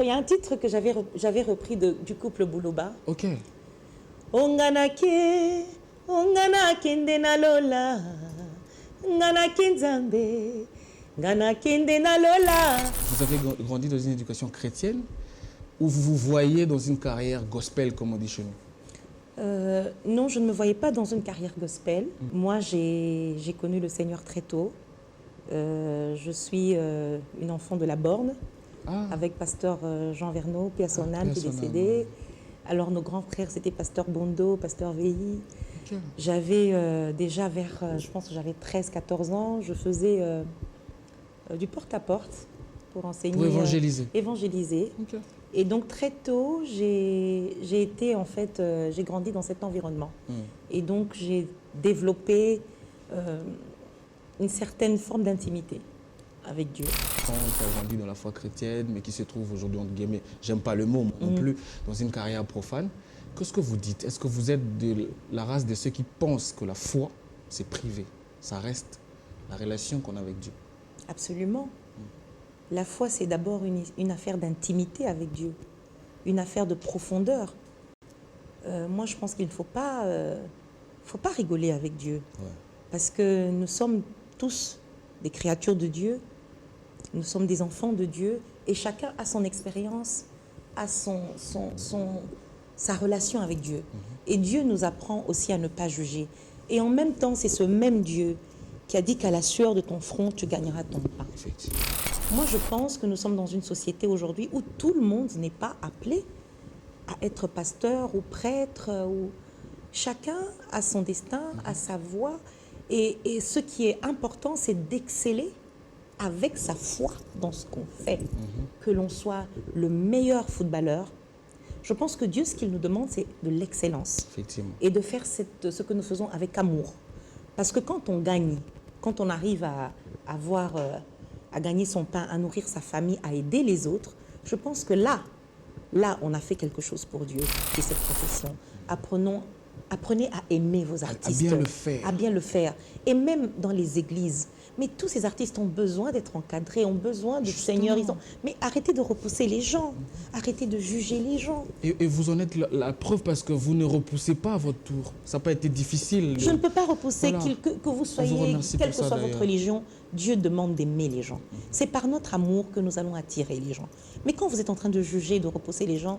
il y a un titre que j'avais repris du couple Boulouba. Ok. Onganake, onganake ndena lola, nganake nzambe, nganake ndena lola. Vous avez grandi dans une éducation chrétienne ou vous vous voyez dans une carrière gospel, comme on dit chez nous? Non, je ne me voyais pas dans une carrière gospel. Moi, j'ai connu le Seigneur très tôt. Je suis une enfant de la Borne, avec pasteur Jean Verneau, paix à son âme, qui est décédé. Alors, nos grands frères, c'était pasteur Bondo, pasteur Veilly. Okay. J'avais déjà je pense que j'avais 13-14 ans, je faisais du porte-à-porte pour enseigner. Pour évangéliser. Évangéliser. Okay. Et donc, très tôt, j'ai été, en fait, j'ai grandi dans cet environnement. Et donc, j'ai développé une certaine forme d'intimité avec Dieu. Quand tu as grandi dans la foi chrétienne, mais qui se trouve aujourd'hui, entre guillemets, j'aime pas le mot non plus, dans une carrière profane, qu'est-ce que vous dites? Est-ce que vous êtes de la race de ceux qui pensent que la foi, c'est privé? Ça reste la relation qu'on a avec Dieu? Absolument. La foi, c'est d'abord une affaire d'intimité avec Dieu, une affaire de profondeur. Moi, je pense qu'il ne faut pas rigoler avec Dieu. Ouais. Parce que nous sommes tous des créatures de Dieu, nous sommes des enfants de Dieu, et chacun a son expérience, a sa relation avec Dieu. Et Dieu nous apprend aussi à ne pas juger. Et en même temps, c'est ce même Dieu qui a dit qu'à la sueur de ton front, tu gagneras ton pain. Effectivement. Moi, je pense que nous sommes dans une société aujourd'hui où tout le monde n'est pas appelé à être pasteur ou prêtre. Chacun a son destin, a sa voie. Et ce qui est important, c'est d'exceller avec sa foi dans ce qu'on fait. Que l'on soit le meilleur footballeur. Je pense que Dieu, ce qu'il nous demande, c'est de l'excellence. Effectivement. Et de faire ce que nous faisons avec amour. Parce que quand on gagne, quand on arrive à gagner son pain, à nourrir sa famille, à aider les autres, je pense que là, on a fait quelque chose pour Dieu, qui est cette profession. Apprenez à aimer vos artistes. À bien le faire. À bien le faire. Et même dans les églises. Mais tous ces artistes ont besoin d'être encadrés, ont besoin du Seigneur. Mais arrêtez de repousser les gens. Arrêtez de juger les gens. Et vous en êtes la preuve parce que vous ne repoussez pas à votre tour. Ça n'a pas été difficile. Je ne peux pas repousser que vous soyez, quelle que soit votre religion. Dieu demande d'aimer les gens. C'est par notre amour que nous allons attirer les gens. Mais quand vous êtes en train de juger, de repousser les gens,